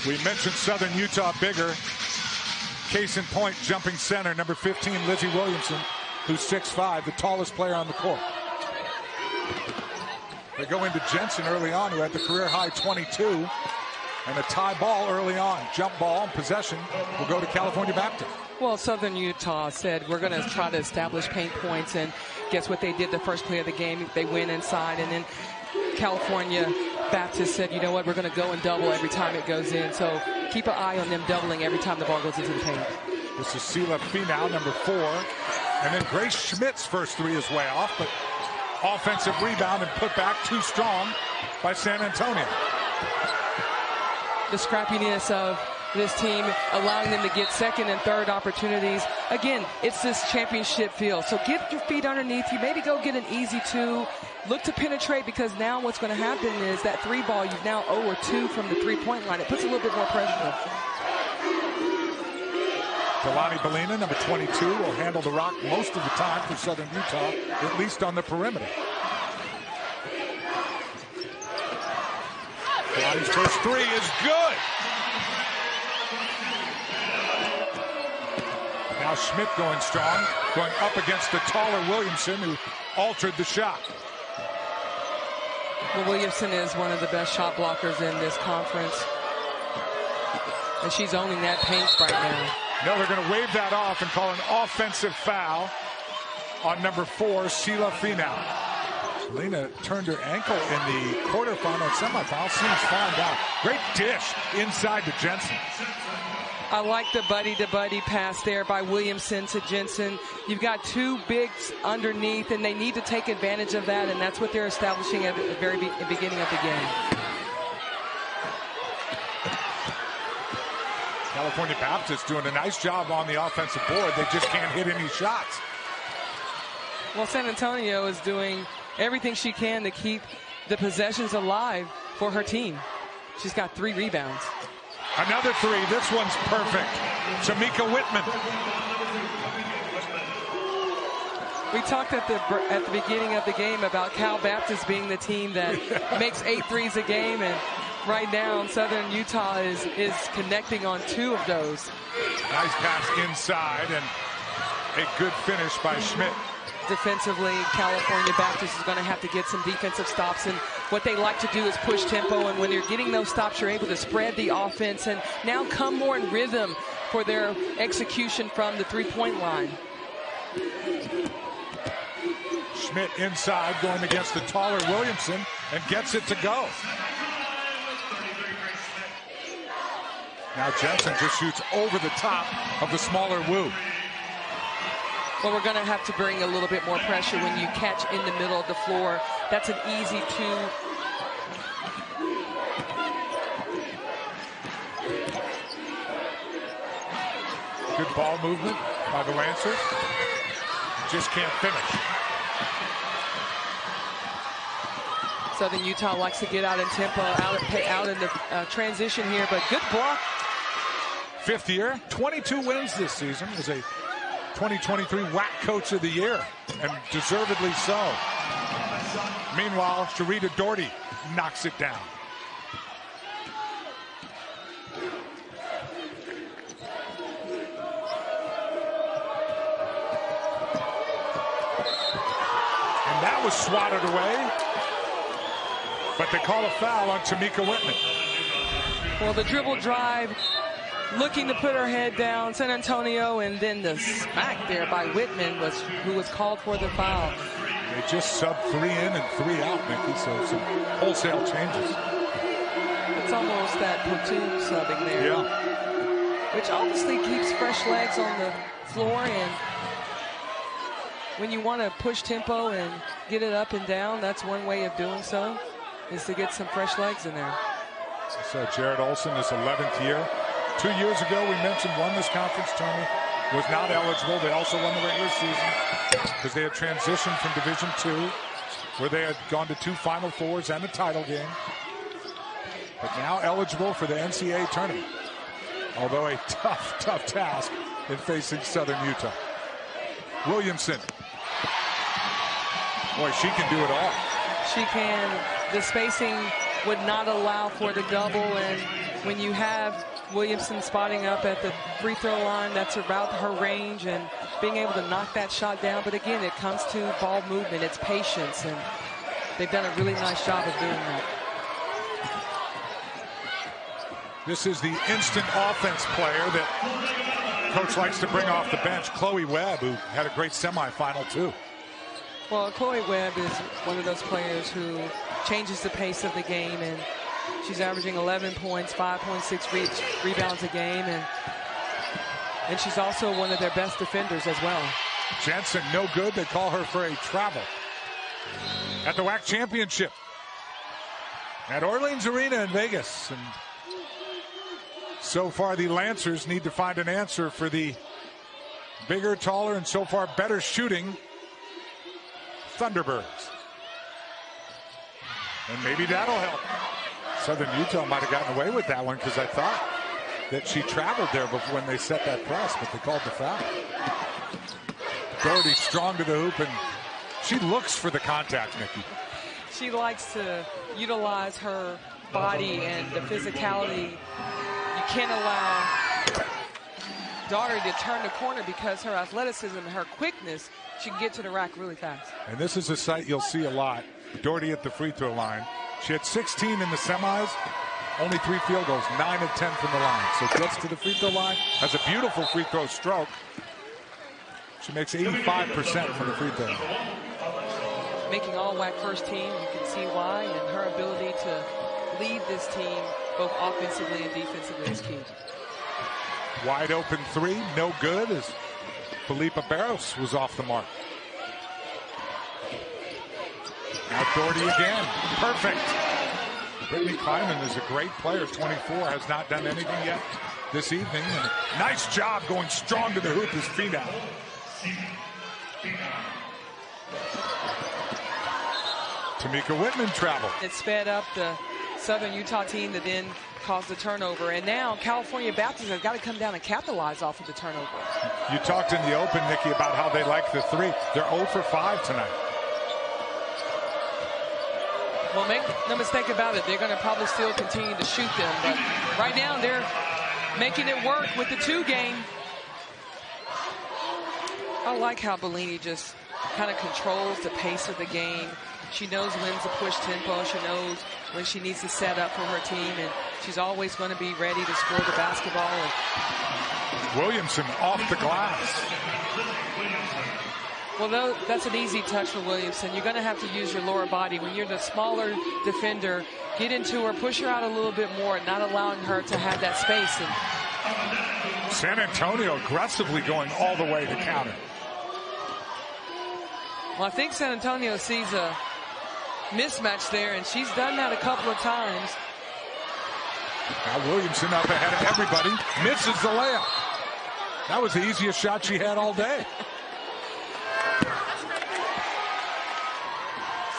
We mentioned Southern Utah bigger. Case in point, jumping center, number 15, Lizzie Williamson, who's 6'5", the tallest player on the court. They go into Jensen early on, who had the career high 22, and a tie ball early on. Jump ball and possession will go to California Baptist. Well, Southern Utah said, we're going to try to establish paint points, and guess what they did the first play of the game? They went inside, and then California Baptist said, you know what, we're going to go and double every time it goes in. So keep an eye on them doubling every time the ball goes into the paint. This is Sela Finau, number 4. And then Grace Schmidt's first three is way off, but offensive rebound and put back too strong by San Antonio. The scrappiness of this team, allowing them to get second and third opportunities. Again, it's this championship feel. So get your feet underneath you. Maybe go get an easy 2. Look to penetrate, because now what's going to happen is that 3 ball, you've now 0 or 2 from the 3-point line. It puts a little bit more pressure. Delani Bellina, number 22, will handle the rock most of the time for Southern Utah, at least on the perimeter. Delani's first 3 is good. Now Schmidt going strong, going up against the taller Williamson, who altered the shot. Well, Williamson is one of the best shot blockers in this conference, and she's owning that paint right now. No, they're going to wave that off and call an offensive foul on number 4, Sela Finau. Lena turned her ankle in the quarterfinal, semifinal. Seems fine down. Great dish inside to Jensen. I like the buddy-to-buddy pass there by Williamson to Jensen. You've got 2 bigs underneath, and they need to take advantage of that, and that's what they're establishing at the very beginning of the game. California Baptist doing a nice job on the offensive board. They just can't hit any shots. Well, San Antonio is doing everything she can to keep the possessions alive for her team. She's got 3 rebounds. Another 3. This one's perfect. Tamika Whitman. We talked at the beginning of the game about Cal Baptist being the team that makes 8 threes a game, and right now Southern Utah is connecting on 2 of those. Nice pass inside and a good finish by Schmidt. Defensively, California Baptist is going to have to get some defensive stops, and what they like to do is push tempo, and when you're getting those stops, you're able to spread the offense and now come more in rhythm for their execution from the 3-point line. Schmidt inside, going against the taller Williamson, and gets it to go. Now Jensen just shoots over the top of the smaller Wu. Well, we're going to have to bring a little bit more pressure when you catch in the middle of the floor. That's an easy 2. Good ball movement by the Lancers. Just can't finish. Southern Utah likes to get out in tempo, out in the transition here, but good block. 5th year, 22 wins this season. Was a 2023 WAC Coach of the Year, and deservedly so. Meanwhile, Cherita Daugherty knocks it down. And that was swatted away, but they call a foul on Tamika Whitman. Well, the dribble drive, looking to put her head down, San Antonio, and then the smack there by Whitman who was called for the foul. They just sub 3 in and 3 out, Mickey, so some wholesale changes. It's almost that platoon subbing there. Yeah. Which obviously keeps fresh legs on the floor, and when you want to push tempo and get it up and down, that's one way of doing so, is to get some fresh legs in there. So Jared Olson, this 11th year. 2 years ago, we mentioned, won this conference tournament, was not eligible. They also won the regular season because they had transitioned from Division II, where they had gone to 2 Final Fours and a title game. But now eligible for the NCAA Tournament. Although a tough task in facing Southern Utah. Williamson. Boy, she can do it all. She can. The spacing would not allow for the double. And when you have Williamson spotting up at the free throw line, that's about her range, and being able to knock that shot down. But again, it comes to ball movement, it's patience, and they've done a really nice job of doing that. This is the instant offense player that coach likes to bring off the bench, Chloe Webb, who had a great semifinal too. Well, Chloe Webb is one of those players who changes the pace of the game, and she's averaging 11 points, 5.6 rebounds a game, and she's also one of their best defenders as well. Jensen, no good. They call her for a travel at the WAC championship at Orleans Arena in Vegas. And so far, the Lancers need to find an answer for the bigger, taller, and so far better shooting Thunderbirds. And maybe that'll help. Southern Utah might have gotten away with that one, because I thought that she traveled there before when they set that press, but they called the foul. Daugherty strong to the hoop, and she looks for the contact, Nikki. She likes to utilize her body and the physicality. You can't allow Daugherty to turn the corner, because her athleticism and her quickness, she can get to the rack really fast. And this is a sight you'll see a lot. Daugherty at the free throw line. She had 16 in the semis, only 3 field goals, 9 of 10 from the line. So gets to the free throw line, has a beautiful free throw stroke. She makes 85% from the free throw. Making all WAC first team, you can see why, and her ability to lead this team both offensively and defensively is key. Wide open 3, no good, as Felipa Barros was off the mark. Now Daugherty again, perfect. Brittany Kleiman is a great player, 24, has not done anything yet this evening. And nice job going strong to the hoop is Fina. Tamika Whitman traveled. It sped up the Southern Utah team that then caused the turnover. And now California Baptist has got to come down and capitalize off of the turnover. You talked in the open, Nikki, about how they like the 3. They're 0 for 5 tonight. Well, make no mistake about it, they're going to probably still continue to shoot them. But right now they're making it work with the 2 game. I like how Bellini just kind of controls the pace of the game. She knows when to push tempo. She knows when she needs to set up for her team, and she's always going to be ready to score the basketball. And Williamson off the glass. Well, that's an easy touch for Williamson. You're going to have to use your lower body. When you're the smaller defender, get into her, push her out a little bit more, not allowing her to have that space. And San Antonio aggressively going all the way to counter. Well, I think San Antonio sees a mismatch there, and she's done that a couple of times. Now Williamson up ahead of everybody, misses the layup. That was the easiest shot she had all day.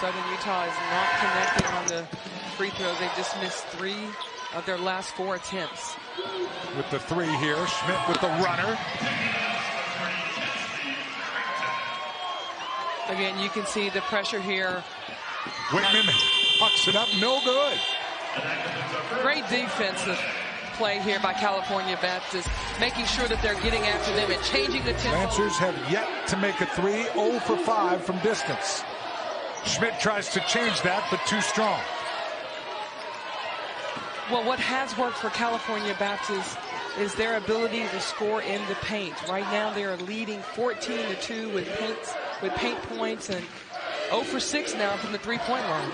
Southern Utah is not connecting on the free throws. They've just missed 3 of their last 4 attempts. With the 3 here, Schmidt with the runner. Again, you can see the pressure here. Whitman pucks it up, no good. Great defensive play here by California Baptist, making sure that they're getting after them and changing the tempo. Lancers have yet to make a 3, 0 for 5 from distance. Schmidt tries to change that, but too strong. Well, what has worked for California Baptist is their ability to score in the paint. Right now, they are leading 14-2 with paint points, and 0 for 6 now from the 3-point line.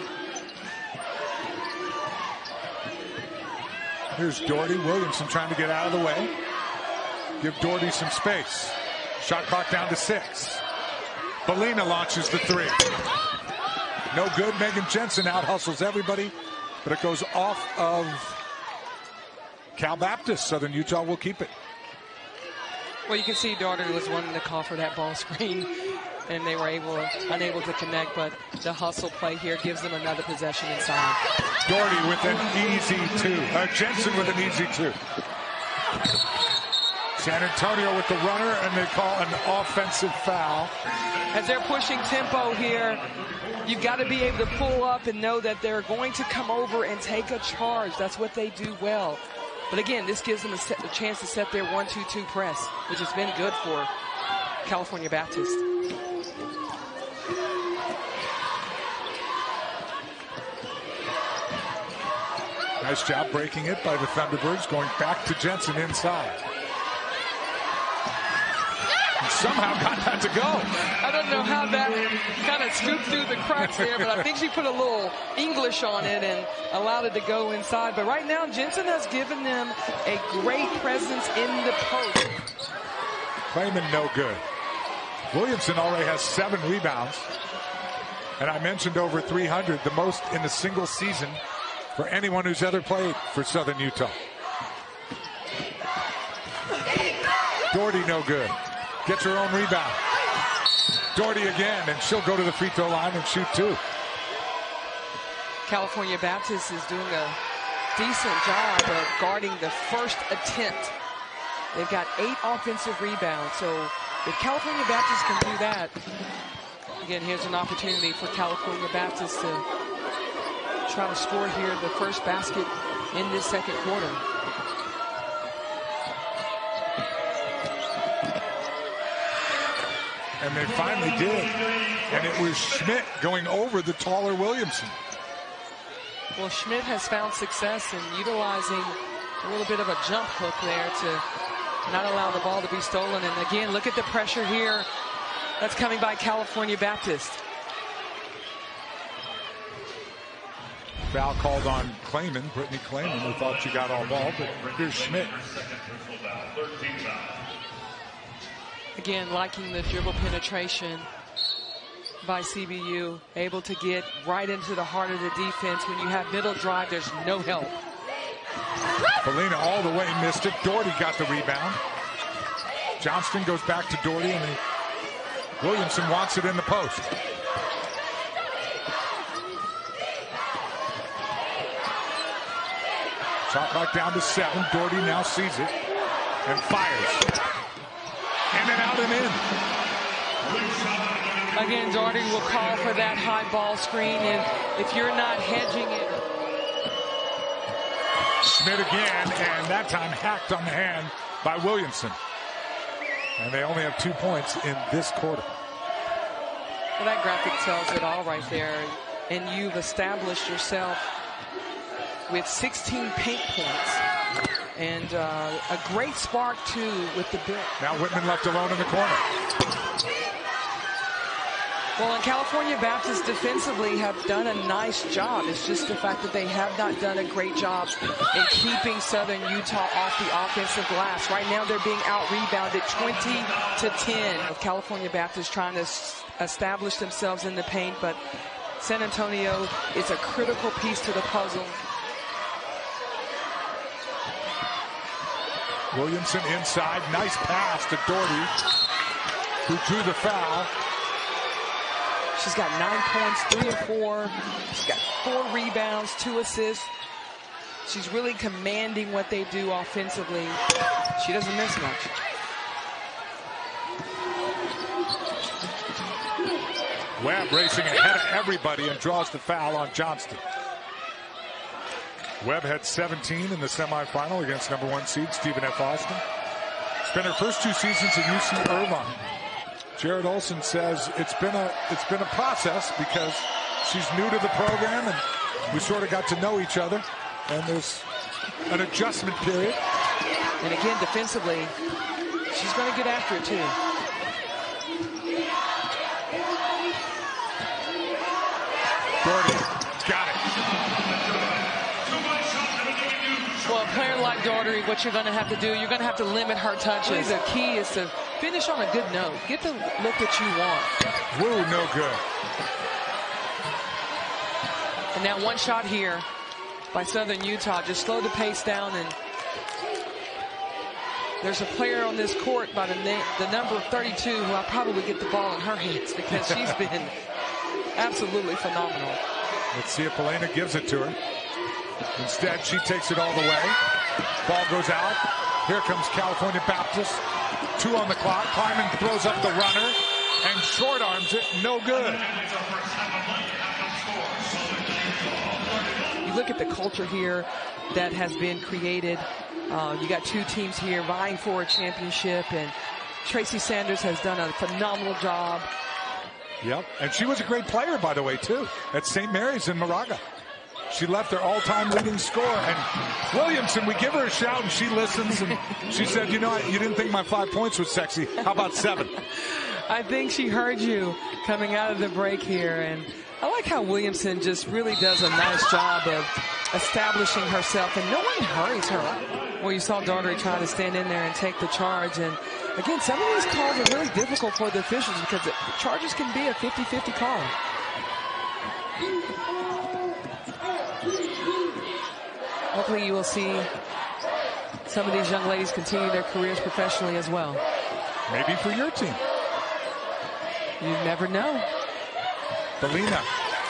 Here's Daugherty. Williamson trying to get out of the way. Give Daugherty some space. Shot clock down to 6. Bellina launches the 3. No good. Megan Jensen out hustles everybody, but it goes off of Cal Baptist. Southern Utah will keep it. Well, you can see Daugherty was wanting to call for that ball screen, and they were unable to connect, but the hustle play here gives them another possession inside. Daugherty with an easy 2. Jensen with an easy 2. San Antonio with the runner, and they call an offensive foul. As they're pushing tempo here, you've got to be able to pull up and know that they're going to come over and take a charge. That's what they do well. But again, this gives them a chance to set their 1-2-2 press, which has been good for California Baptist. Nice job breaking it by the Thunderbirds, going back to Jensen inside. And somehow got that to go. I don't know how that kind of scooped through the cracks there, but I think she put a little English on it and allowed it to go inside. But right now, Jensen has given them a great presence in the post. Clayman no good. Williamson already has 7 rebounds. And I mentioned over 300, the most in a single season for anyone who's ever played for Southern Utah. Daugherty no good. Gets her own rebound. Daugherty again, and she'll go to the free throw line and shoot 2. California Baptist is doing a decent job of guarding the first attempt. They've got 8 offensive rebounds, so if California Baptist can do that, again, here's an opportunity for California Baptist to try to score here the first basket in this second quarter. And they finally did. And it was Schmidt going over the taller Williamson. Well, Schmidt has found success in utilizing a little bit of a jump hook there to not allow the ball to be stolen. And again, look at the pressure here that's coming by California Baptist. Foul called on Clayman, Brittany Clayman, who thought she got all ball, but here's Schmidt. Again, liking the dribble penetration by CBU, able to get right into the heart of the defense. When you have middle drive, there's no help. Belina all the way missed it. Daugherty got the rebound. Johnston goes back to Daugherty, and Williamson wants it in the post. Shot clock down to 7. Daugherty now sees it and fires. In and out and in. Again, Daugherty will call for that high ball screen, and if you're not hedging it. Schmidt again, and that time hacked on the hand by Williamson. And they only have 2 points in this quarter. Well, that graphic tells it all right there. And you've established yourself with 16 paint points. And a great spark, too, with the bit. Now Whitman left alone in the corner. Well, and California Baptist defensively have done a nice job. It's just the fact that they have not done a great job in keeping Southern Utah off the offensive glass. Right now, they're being out-rebounded 20-10 of California Baptist trying to establish themselves in the paint, but San Antonio is a critical piece to the puzzle. Williamson inside. Nice pass to Daugherty, who drew the foul. She's got 9 points, 3 of 4. She's got 4 rebounds, 2 assists. She's really commanding what they do offensively. She doesn't miss much. Webb racing ahead of everybody and draws the foul on Johnston. Webb had 17 in the semifinal against number 1 seed Stephen F. Austin. Spent her first 2 seasons at UC Irvine. Jared Olson says it's been a process because she's new to the program and we sort of got to know each other, and there's an adjustment period. And again, defensively, she's going to get after it too. Daugherty got it. Well, a player like Daugherty, what you're going to have to do, you're going to have to limit her touches. The key is to finish on a good note. Get the look that you want. Woo, no good. And now one shot here by Southern Utah. Just slow the pace down, and there's a player on this court by the number 32 who I'll probably get the ball in her hands because she's been absolutely phenomenal. Let's see if Belina gives it to her. Instead, she takes it all the way. Ball goes out. Here comes California Baptist. 2 on the clock. Kleiman throws up the runner and short arms it. No good. You look at the culture here that has been created. You got 2 teams here vying for a championship, and Tracy Sanders has done a phenomenal job. Yep, and she was a great player, by the way, too, at St. Mary's in Moraga. She left their all-time leading scorer. And Williamson, we give her a shout, and she listens. And she said, you know, you didn't think my 5 points was sexy. How about 7? I think she heard you coming out of the break here. And I like how Williamson just really does a nice job of establishing herself. And no one hurries her. Well, you saw Daugherty trying to stand in there and take the charge. And, again, some of these calls are really difficult for the officials because the charges can be a 50-50 call. Hopefully you will see some of these young ladies continue their careers professionally as well. Maybe for your team. You never know. Belina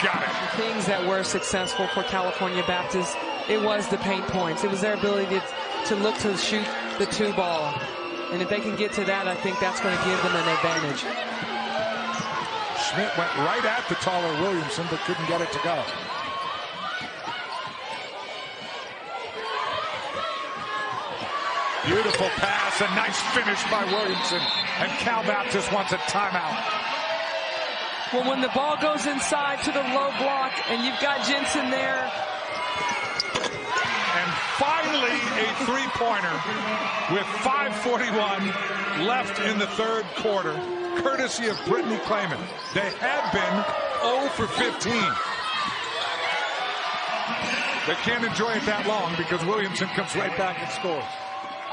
got it. Things that were successful for California Baptist, it was the paint points. It was their ability to look to shoot the 2 ball. And if they can get to that, I think that's going to give them an advantage. Schmidt went right at the taller Williamson, but couldn't get it to go. Beautiful pass, a nice finish by Williamson, and Cal Baptist wants a timeout. Well, when the ball goes inside to the low block, and you've got Jensen there. And finally, a 3-pointer with 5:41 left in the 3rd quarter, courtesy of Brittany Kleiman. They had been 0 for 15. They can't enjoy it that long because Williamson comes right back and scores.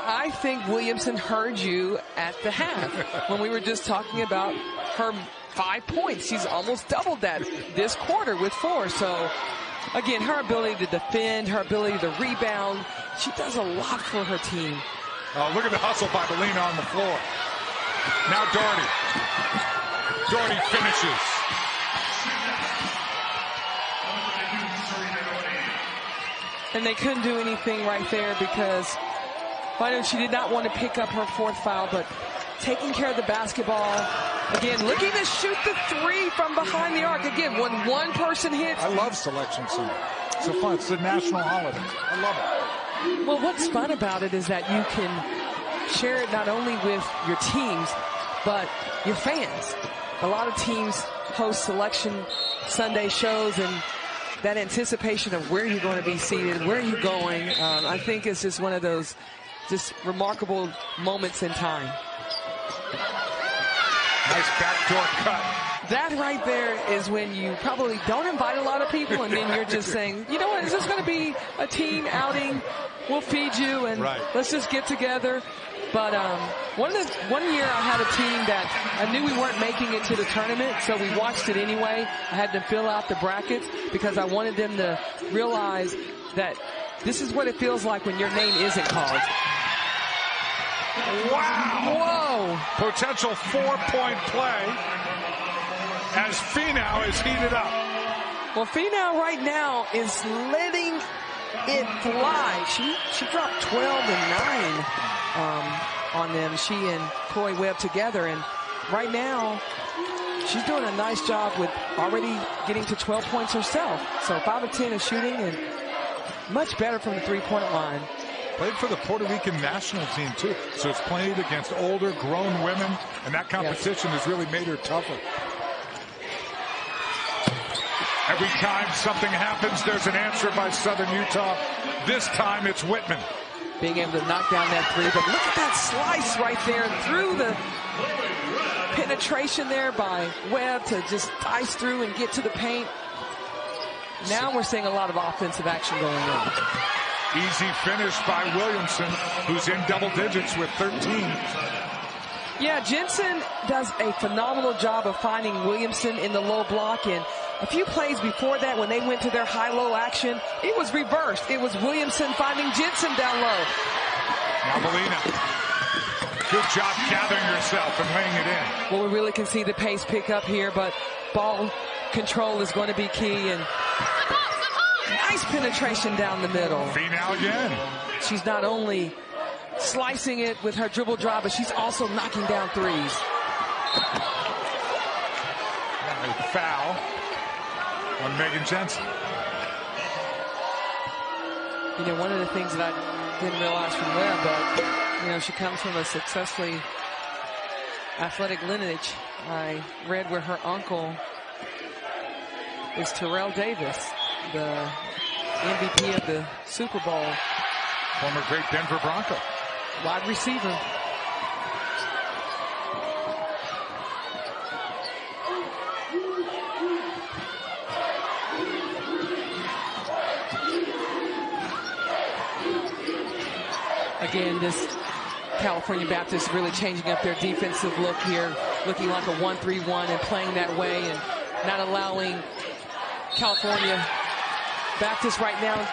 I think Williamson heard you at the half when we were just talking about her 5 points. She's almost doubled that this quarter with 4. So, again, her ability to defend, her ability to rebound, she does a lot for her team. Oh, look at the hustle by Belina on the floor. Now Daugherty. Daugherty finishes. And they couldn't do anything right there because she did not want to pick up her 4th foul, but taking care of the basketball. Again, looking to shoot the 3 from behind the arc. Again, when one person hits. I love Selection Sunday. It's so fun. It's a national holiday. I love it. Well, what's fun about it is that you can share it not only with your teams, but your fans. A lot of teams host Selection Sunday shows, and that anticipation of where you're going to be seated, where are you going, I think is just one of those just remarkable moments in time. Nice backdoor cut. That right there is when you probably don't invite a lot of people, and then you're just saying, you know what, is this going to be a team outing? We'll feed you, and let's just get together. But one year I had a team that I knew we weren't making it to the tournament, so we watched it anyway. I had to fill out the brackets because I wanted them to realize that this is what it feels like when your name isn't called. Wow! Whoa! Potential 4-point play as Finau is heated up. Well, Finau right now is letting it fly. She dropped 12 and 9 on them. She and Coy Webb together, and right now she's doing a nice job with already getting to 12 points herself. So 5 of 10 is shooting, and much better from the 3-point line. Played for the Puerto Rican national team, too. So it's played against older, grown women, and that competition has really made her tougher. Every time something happens, there's an answer by Southern Utah. This time it's Whitman. Being able to knock down that 3, but look at that slice right there through the penetration there by Webb to just dice through and get to the paint. Now we're seeing a lot of offensive action going on. Easy finish by Williamson, who's in double digits with 13. Yeah, Jensen does a phenomenal job of finding Williamson in the low block, and a few plays before that when they went to their high-low action, it was reversed. It was Williamson finding Jensen down low. Now Belina. Good job gathering yourself and laying it in. Well, we really can see the pace pick up here, but ball control is going to be key, and nice penetration down the middle. Finau again. She's not only slicing it with her dribble drive, but she's also knocking down threes. A foul on Megan Jensen. You know, one of the things that I didn't realize from Webb, but, you know, she comes from a successfully athletic lineage. I read where her uncle is Terrell Davis, the MVP of the Super Bowl. Former great Denver Bronco. Wide receiver. Again, this California Baptist really changing up their defensive look here, looking like a 1-3-1 and playing that way and not allowing California Baptist right now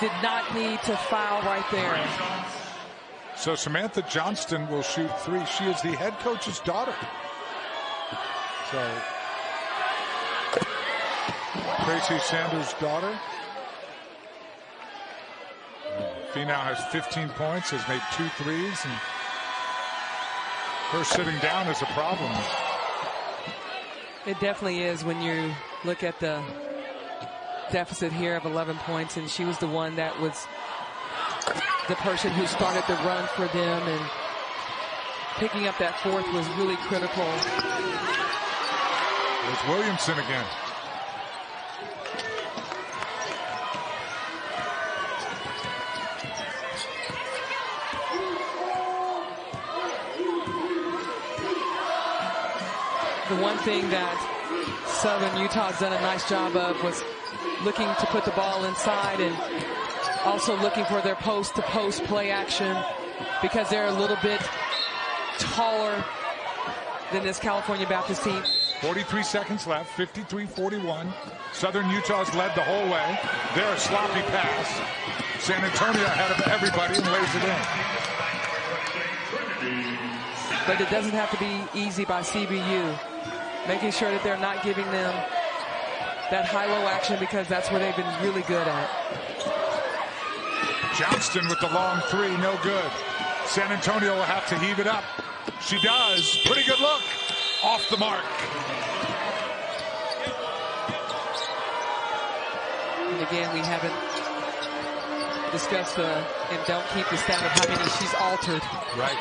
did not need to foul right there. So Samantha Johnston will shoot 3. She is the head coach's daughter. So Tracy Sanders' daughter. She now has 15 points, has made 2 threes, and her sitting down is a problem. It definitely is when you look at the deficit here of 11 points, and she was the one that was the person who started the run for them, and picking up that fourth was really critical. There's Williamson again. The one thing that Southern Utah's done a nice job of was looking to put the ball inside and also looking for their post-to-post play action, because they're a little bit taller than this California Baptist team. 43 seconds left, 53-41. Southern Utah's led the whole way. Their sloppy pass. San Antonio ahead of everybody and lays it in. But it doesn't have to be easy by CBU. Making sure that they're not giving them that high-low action, because that's where they've been really good at. Johnston with the long 3, no good. San Antonio will have to heave it up. She does. Pretty good look. Off the mark. And again, we haven't discussed and don't keep the stat of how many she's altered. Right.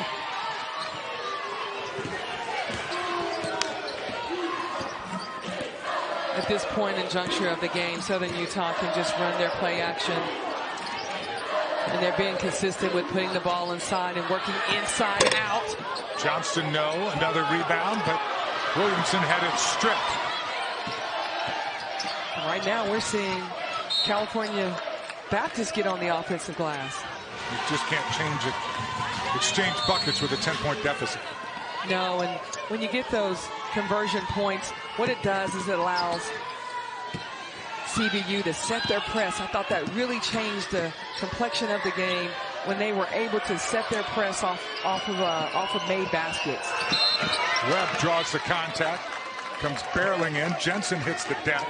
At this point in juncture of the game, Southern Utah can just run their play action. And they're being consistent with putting the ball inside and working inside out. Johnston, no. Another rebound, but Williamson had it stripped. Right now, we're seeing California Baptist get on the offensive glass. You just can't change it. Exchange buckets with a 10-point deficit. No, and when you get those conversion points, what it does is it allows CBU to set their press. I thought that really changed the complexion of the game when they were able to set their press off of made baskets. Webb draws the contact, comes barreling in. Jensen hits the deck.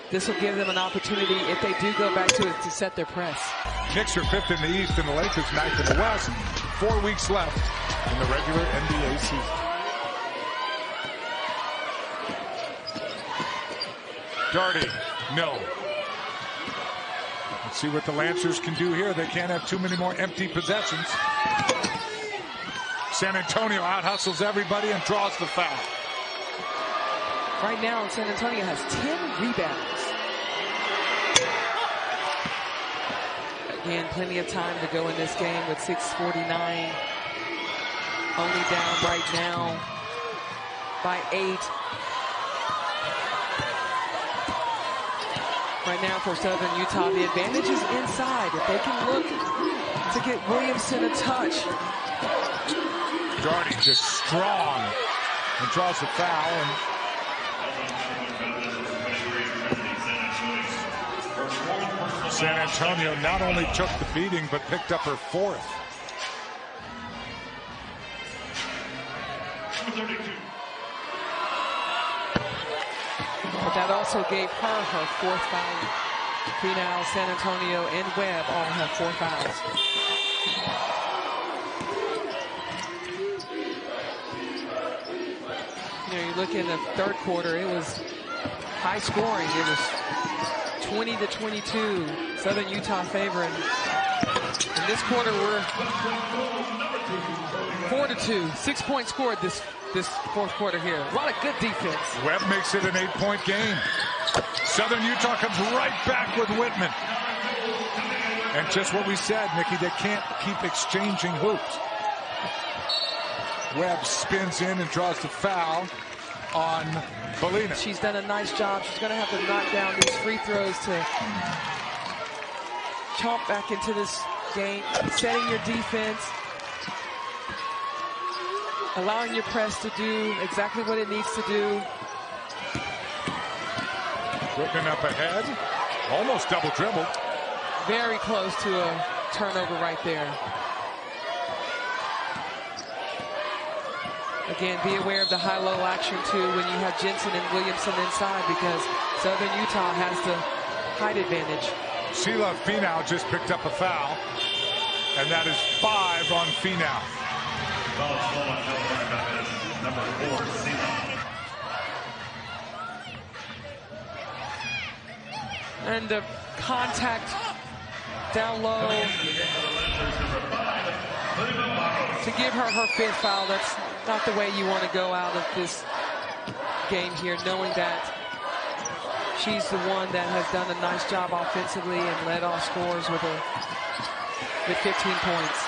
This will give them an opportunity, if they do go back to it, to set their press. Knicks are 5th in the East and the Lakers 9th in the West. 4 weeks left in the regular NBA season. Daugherty, no. Let's see what the Lancers can do here. They can't have too many more empty possessions. San Antonio out-hustles everybody and draws the foul. Right now, San Antonio has 10 rebounds. Again, plenty of time to go in this game with 6:49. Only down right now by 8. Right now for Southern Utah, the advantage is inside. If they can look to get Williamson a touch. Daugherty just strong and draws the foul. And San Antonio not only took the beating, but picked up her 4th. But that also gave her 4th foul. See now, San Antonio and Webb all have 4 fouls. look in the third quarter, it was high scoring. It was 20-22, Southern Utah favoring. In this quarter, we're 4-2, 6-point scored this fourth quarter here. A lot of good defense. Webb makes it an 8-point game. Southern Utah comes right back with Whitman. And just what we said, Nikki, they can't keep exchanging hoops. Webb spins in and draws the foul on Belina. She's done a nice job. She's going to have to knock down these free throws to chomp back into this game, setting your defense, allowing your press to do exactly what it needs to do. Whitman up ahead, almost double dribbled. Very close to a turnover right there. Again, be aware of the high-low action, too, when you have Jensen and Williamson inside, because Southern Utah has the height advantage. Sheila Finau just picked up a foul, and that is 5 on Finau. Number 4, Sheila. And the contact down low to give her her 5th foul. That's not the way you want to go out of this game here, knowing that she's the one that has done a nice job offensively and led all scorers with 15 points.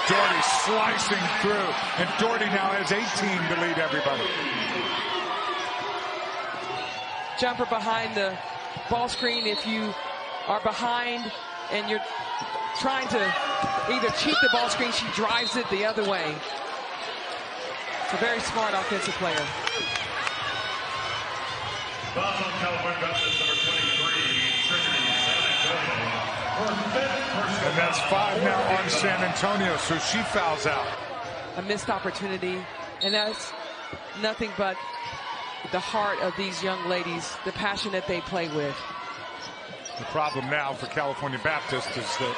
Daugherty slicing through, and Daugherty now has 18 to lead everybody. Jumper behind the ball screen. If you are behind and you're trying to either cheat the ball screen, she drives it the other way. It's a very smart offensive player. And that's 5 now on San Antonio, so she fouls out. A missed opportunity, and that's nothing but the heart of these young ladies, the passion that they play with. The problem now for California Baptist is that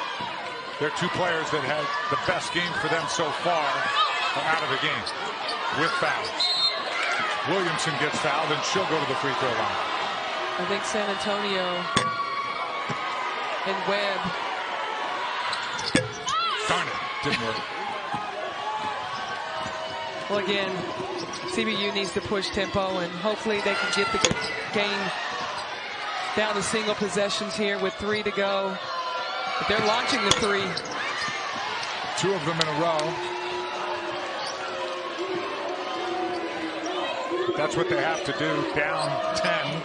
their 2 players that had the best game for them so far are out of the game with fouls. Williamson gets fouled, and she'll go to the free throw line. I think San Antonio and Webb. Darn it, didn't work. Well, again, CBU needs to push tempo, and hopefully they can get the game down to single possessions here with 3 to go. But they're launching the 3. 2 of them in a row. That's what they have to do, down 10.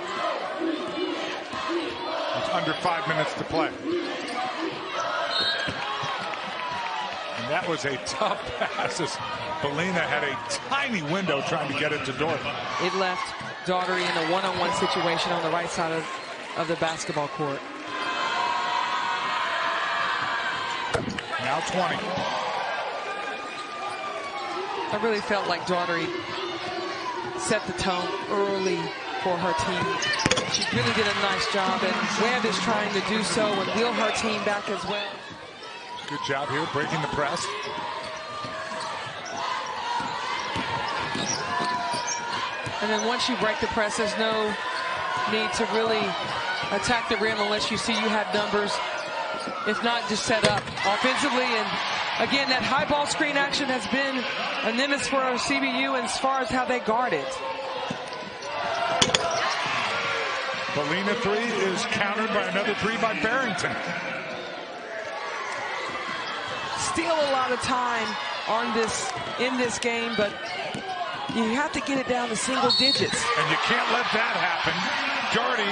With under 5 minutes to play. And that was a tough pass as Belina had a tiny window trying to get it to Daugherty. It left Daugherty in a one-on-one situation on the right side of the basketball court. Now 20. I really felt like Daugherty set the tone early for her team. She really did a nice job, and Webb is trying to do so and wheel her team back as well. Good job here, breaking the press. And then once you break the press, there's no need to really attack the rim unless you see you have numbers. If not, just set up offensively. And again, that high ball screen action has been a nemesis for CBU as far as how they guard it. Belina 3 is countered by another 3 by Barrington. Still a lot of time on this in this game, but you have to get it down to single digits. And you can't let that happen. Daugherty,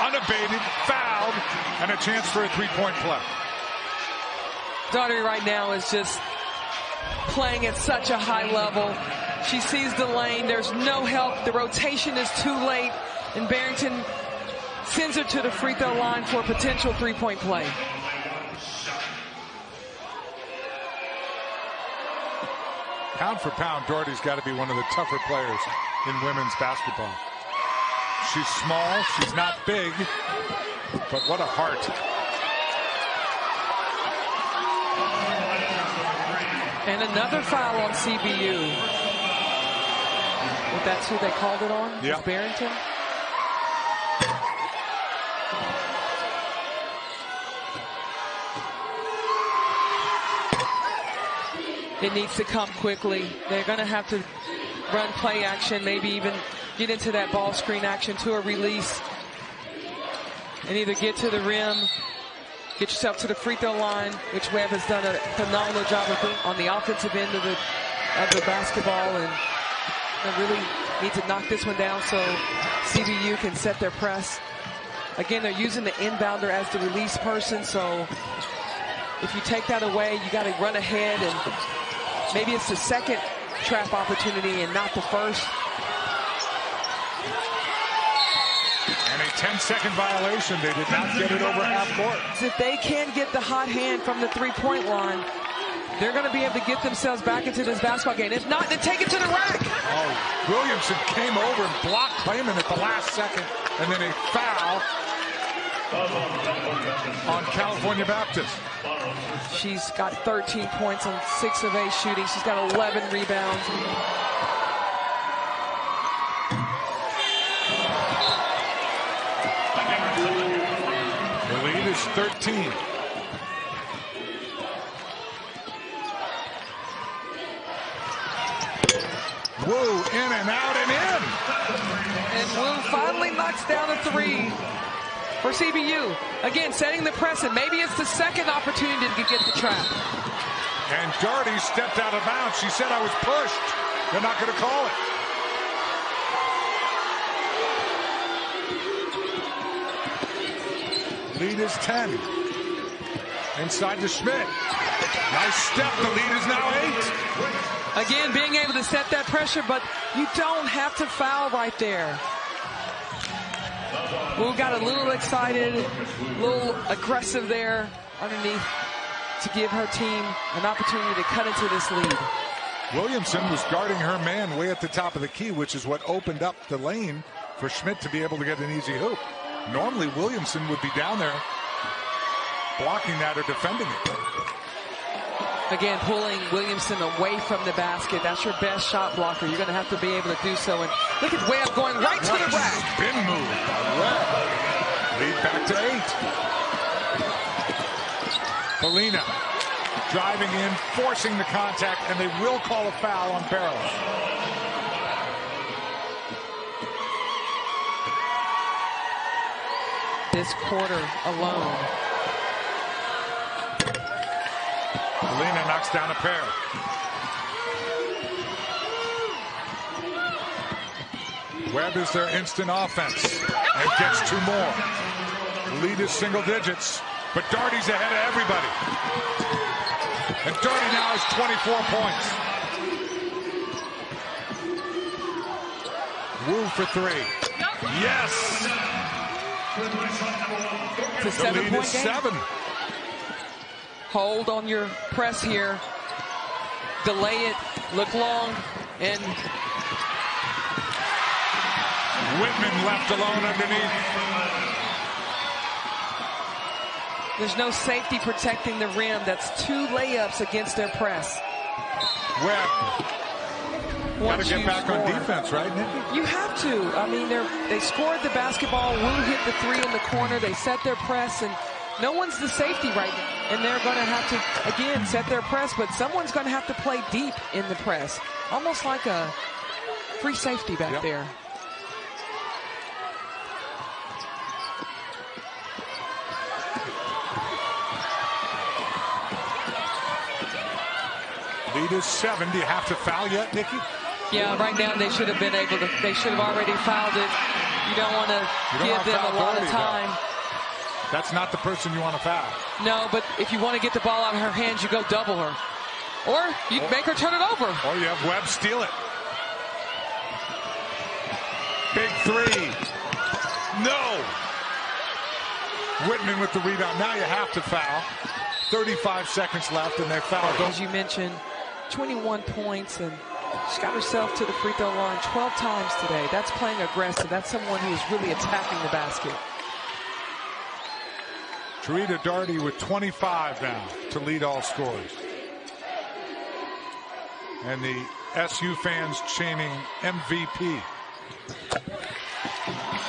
unabated, fouled, and a chance for a 3-point play. Daugherty right now is just playing at such a high level. She sees the lane. There's no help. The rotation is too late, and Barrington sends her to the free throw line for a potential 3-point play. Pound for pound, Daugherty's got to be one of the tougher players in women's basketball. She's small, she's not big, but what a heart. And another foul on CBU. But that's who they called it on? Yeah. Barrington? It needs to come quickly. They're going to have to run play action, maybe even get into that ball screen action to a release, and either get to the rim, get yourself to the free throw line, which Webb has done a phenomenal job of on the offensive end of the basketball, and they really need to knock this one down so CBU can set their press. Again, they're using the inbounder as the release person, so if you take that away, you got to run ahead, and maybe it's the second trap opportunity and not the first. And a 10-second violation. They did not get it over half court. If they can get the hot hand from the three-point line, they're going to be able to get themselves back into this basketball game. If not, then take it to the rack. Oh, Williamson came over and blocked Clayman at the last second, and then a foul on California Baptist. She's got 13 points on 6 of 8 shooting. She's got 11 rebounds. The lead is 13. Wu in and out and in. And Wu finally knocks down a 3 for CBU. Again, setting the press, and maybe it's the second opportunity to get the trap. And Daugherty stepped out of bounds. She said, I was pushed. They're not going to call it. Lead is 10. Inside to Schmidt. Nice step. The lead is now 8. Again, being able to set that pressure, but you don't have to foul right there. Wu got a little excited, a little aggressive there underneath to give her team an opportunity to cut into this lead. Williamson was guarding her man way at the top of the key, which is what opened up the lane for Schmidt to be able to get an easy hoop. Normally, Williamson would be down there blocking that or defending it. Again, pulling Williamson away from the basket. That's your best shot blocker. You're going to have to be able to do so. And look at Webb going right to the rack. Spin move by Webb. Lead back to 8. Polina driving in, forcing the contact, and they will call a foul on Barrows. This quarter alone. Polina knocks down a pair. Webb is their instant offense and gets 2 more. The lead is single digits, but Daugherty's ahead of everybody. And Daugherty now has 24 points. Wu for 3. Yes! It's a The lead is 7. Hold on your press here. Delay it. Look long. And Whitman left alone underneath. there's no safety protecting the rim. That's 2 layups against their press. Webb. Got to get back on defense, right, Nikki? You have to. I mean, they scored the basketball. Wu hit the 3 in the corner. They set their press, and no one's the safety right now. And they're going to have to, again, set their press, but someone's going to have to play deep in the press. Almost like a free safety back there. Lead is 7. Do you have to foul yet, Nikki? Yeah, right now they should have been able to. They should have already fouled it. You don't want to give them a lot of time. That's not the person you want to foul. No, but if you want to get the ball out of her hands, you go double her. Or you make her turn it over. Or you have Webb steal it. Big 3. No. Whitman with the rebound. Now you have to foul. 35 seconds left, and they fouled. As you mentioned, 21 points, and she got herself to the free throw line 12 times today. That's playing aggressive. That's someone who is really attacking the basket. Cherita Daugherty with 25 now to lead all scorers. And the SU fans chanting MVP.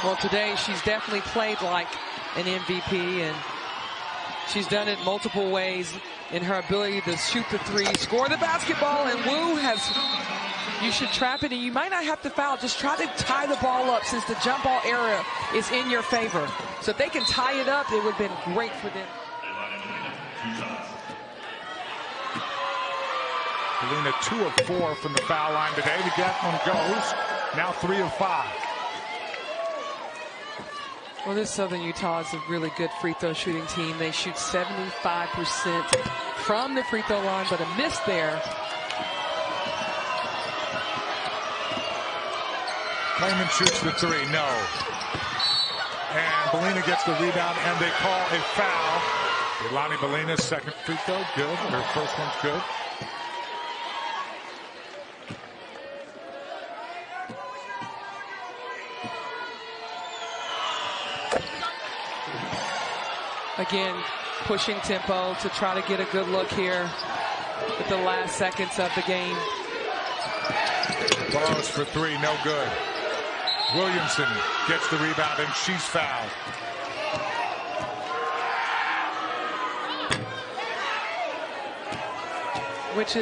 Well, today she's definitely played like an MVP, and she's done it multiple ways in her ability to shoot the three, score the basketball, and Wu has, you should trap it, and you might not have to foul. Just try to tie the ball up since the jump ball era is in your favor. So if they can tie it up, it would have been great for them. Belina 2 of 4 from the foul line today. The get one goes. Now 3 of 5. Well, this Southern Utah is a really good free throw shooting team. They shoot 75% from the free throw line, but a miss there. Clayman shoots the 3, no. And Belina gets the rebound, and they call a foul. Ilani Belina's second free throw, good. Her first one's good. Again, pushing tempo to try to get a good look here with the last seconds of the game. Balls for 3, no good. Williamson gets the rebound, and she's fouled. Which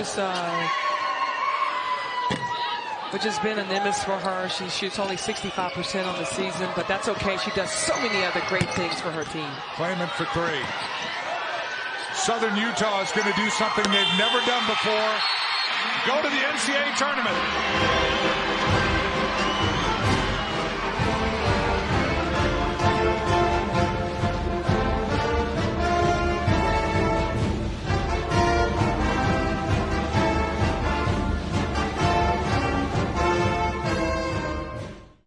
has been a nemesis for her. She shoots only 65% on the season, but that's okay. She does so many other great things for her team. Clayman for 3. Southern Utah is going to do something they've never done before. Go to the NCAA Tournament.